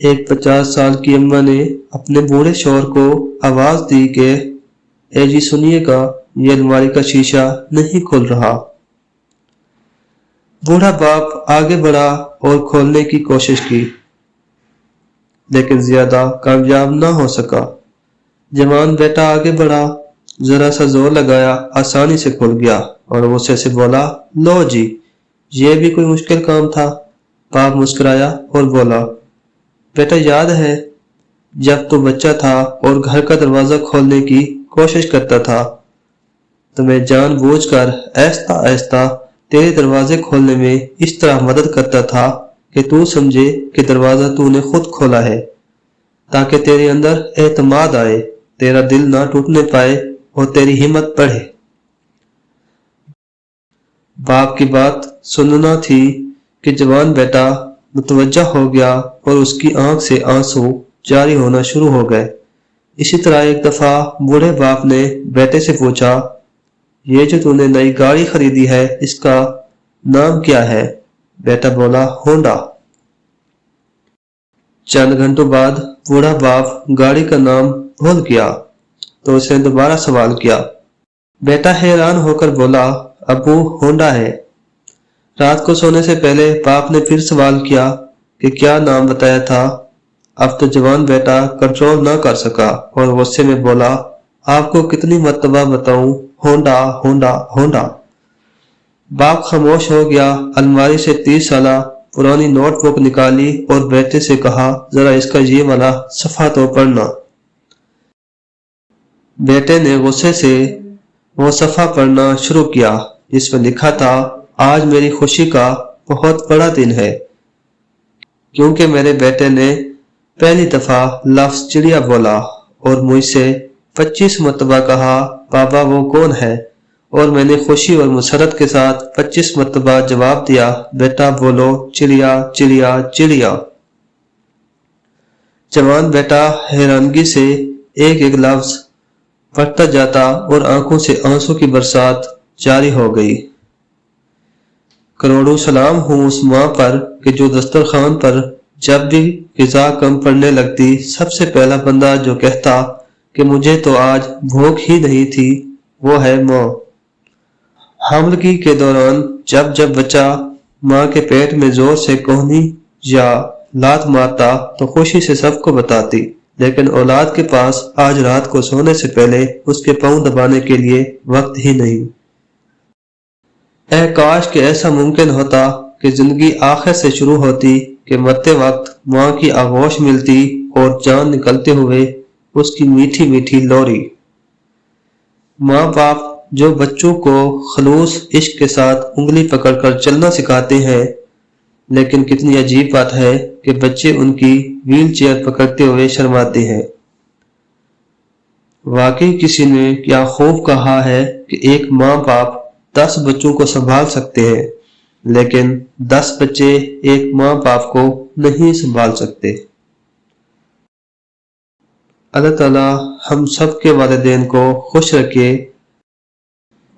ایک 50 سال کی اماں نے اپنے بوڑھے شوہر کو آواز دی کہ اے جی سنیے گا، یہ الماری کا شیشہ نہیں کھل رہا۔ بوڑھا باپ آگے بڑھا اور کھولنے کی کوشش کی، لیکن زیادہ کامیاب نہ ہو سکا۔ جوان بیٹا آگے بڑھا، ذرا سا زور لگایا، آسانی سے کھل گیا اور غصے سے بولا، لو جی، یہ بھی کوئی مشکل کام تھا۔ باپ مسکرایا اور بولا، بیٹا یاد ہے جب تو بچہ تھا اور گھر کا دروازہ کھولنے کی کوشش کرتا تھا تو میں جان بوجھ کر آہستہ آہستہ تیرے دروازے کھولنے میں اس طرح مدد کرتا تھا کہ تو سمجھے کہ دروازہ تو نے خود کھولا ہے، تاکہ تیرے اندر اعتماد آئے، تیرا دل نہ ٹوٹنے پائے اور تیری ہمت بڑھے۔ باپ کی بات سننا تھی کہ جوان بیٹا متوجہ ہو گیا اور اس کی آنکھ سے آنسو جاری ہونا شروع ہو گئے۔ اسی طرح ایک دفعہ بوڑھے باپ نے بیٹے سے پوچھا، یہ جو تو نے نئی گاڑی خریدی ہے اس کا نام کیا ہے؟ بیٹا بولا، ہونڈا۔ چند گھنٹوں بعد بوڑھا باپ گاڑی کا نام بھول گیا تو اس نے دوبارہ سوال کیا۔ بیٹا حیران ہو کر بولا، ابو ہونڈا ہے۔ رات کو سونے سے پہلے باپ نے پھر سوال کیا کہ کیا نام بتایا تھا؟ اب تو جوان بیٹا کنٹرول نہ کر سکا اور غصے میں بولا، آپ کو کتنی مرتبہ بتاؤں، ہونڈا ہونڈا ہونڈا۔ باپ خاموش ہو گیا، الماری سے 30 سالہ پرانی نوٹ بک نکالی اور بیٹے سے کہا، ذرا اس کا یہ والا صفحہ تو پڑھنا۔ بیٹے نے غصے سے وہ صفحہ پڑھنا شروع کیا جس میں لکھا تھا، آج میری خوشی کا بہت بڑا دن ہے کیونکہ میرے بیٹے نے پہلی دفعہ لفظ چڑیا بولا اور مجھ سے 25 مرتبہ کہا، بابا وہ کون ہے؟ اور میں نے خوشی اور مسرت کے ساتھ 25 مرتبہ جواب دیا، بیٹا بولو، چڑیا چڑیا چڑیا۔ جوان بیٹا حیرانگی سے ایک ایک لفظ پڑھتا جاتا اور آنکھوں سے آنسو کی برسات جاری ہو گئی۔ کروڑوں سلام ہوں اس ماں پر کہ جو دسترخوان پر جب بھی غذا کم پڑنے لگتی سب سے پہلا بندہ جو کہتا کہ مجھے تو آج بھوک ہی نہیں تھی وہ ہے ماں۔ حاملگی کے دوران جب بچہ ماں کے پیٹ میں زور سے کوہنی یا لات مارتا تو خوشی سے سب کو بتاتی، لیکن اولاد کے پاس آج رات کو سونے سے پہلے اس کے پاؤں دبانے کے لیے وقت ہی نہیں۔ اے کاش کہ ایسا ممکن ہوتا کہ زندگی آخر سے شروع ہوتی کہ مرتے وقت ماں کی آغوش ملتی اور جان نکلتے ہوئے اس کی میٹھی میٹھی لوری۔ ماں باپ جو بچوں کو خلوص عشق کے ساتھ انگلی پکڑ کر چلنا سکھاتے ہیں، لیکن کتنی عجیب بات ہے کہ بچے ان کی ویل چیئر پکڑتے ہوئے شرماتے ہیں۔ واقعی کسی نے کیا خوب کہا ہے کہ ایک ماں باپ 10 بچوں کو سنبھال سکتے ہیں، لیکن 10 بچے ایک ماں باپ کو نہیں سنبھال سکتے۔ اللہ تعالیٰ ہم سب کے والدین کو خوش رکھے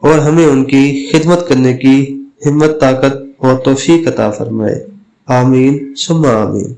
اور ہمیں ان کی خدمت کرنے کی ہمت، طاقت اور توفیق عطا فرمائے۔ آمین ثم آمین۔